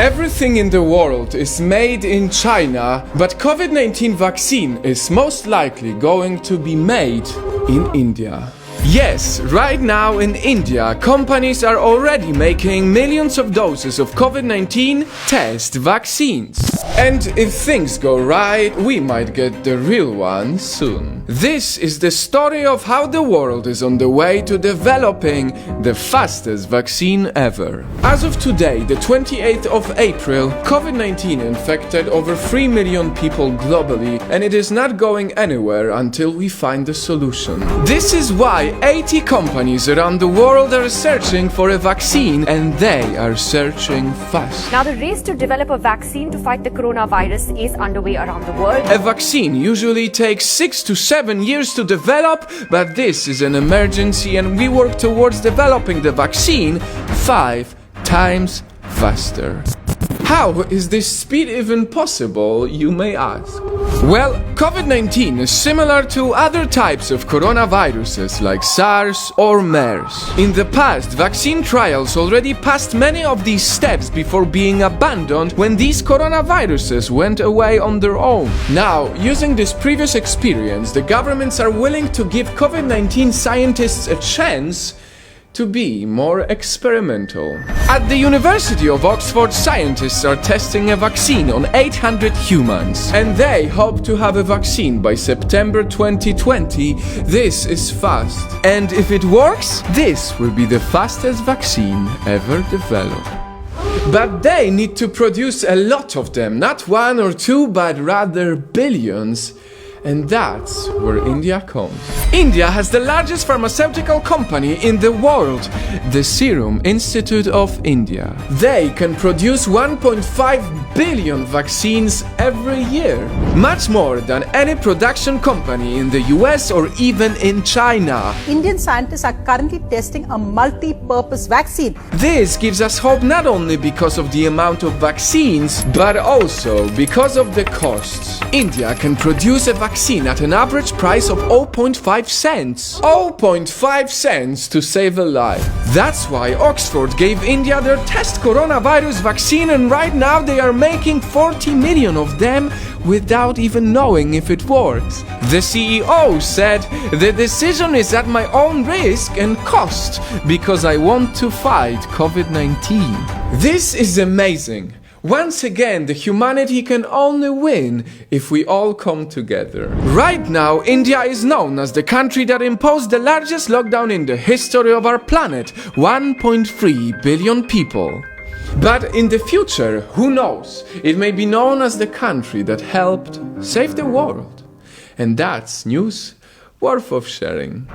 Everything in the world is made in China, but COVID-19 vaccine is most likely going to be made in India. Yes, right now in India, companies are already making millions of doses of COVID-19 test vaccines. And if things go right, we might get the real one soon. This is the story of how the world is on the way to developing the fastest vaccine ever. As of today, the 28th of April, COVID-19 infected over 3 million people globally, and it is not going anywhere until we find a solution. This is why 80 companies around the world are searching for a vaccine, and they are searching fast. Now, the race to develop a vaccine to fight the coronavirus is underway around the world. A vaccine usually takes 6 to 7 years to develop, but this is an emergency, and we work towards developing the vaccine 5 times faster. How is this speed even possible, you may ask? Well, COVID-19 is similar to other types of coronaviruses like SARS or MERS. In the past, vaccine trials already passed many of these steps before being abandoned when these coronaviruses went away on their own. Now, using this previous experience, the governments are willing to give COVID-19 scientists a chance to be more experimental. At the University of Oxford, scientists are testing a vaccine on 800 humans, and they hope to have a vaccine by September 2020. This is fast. And if it works, this will be the fastest vaccine ever developed. But they need to produce a lot of them, not 1 or 2, but rather billions. And that's where India comes. India has the largest pharmaceutical company in the world, the Serum Institute of India. They can produce 1.5 billion vaccines every year, much more than any production company in the US or even in China. Indian scientists are currently testing a multi-purpose vaccine. This gives us hope not only because of the amount of vaccines, but also because of the costs. India can produce a vaccine at an average price of 0.5 cents. 0.5 cents to save a life. That's why Oxford gave India their test coronavirus vaccine, and right now they are making 40 million of them without even knowing if it works. The CEO said, "The decision is at my own risk and cost because I want to fight COVID-19. This is amazing. Once again, the humanity can only win if we all come together. Right now, India is known as the country that imposed the largest lockdown in the history of our planet, 1.3 billion people. But in the future, who knows? It may be known as the country that helped save the world. And that's news worth of sharing.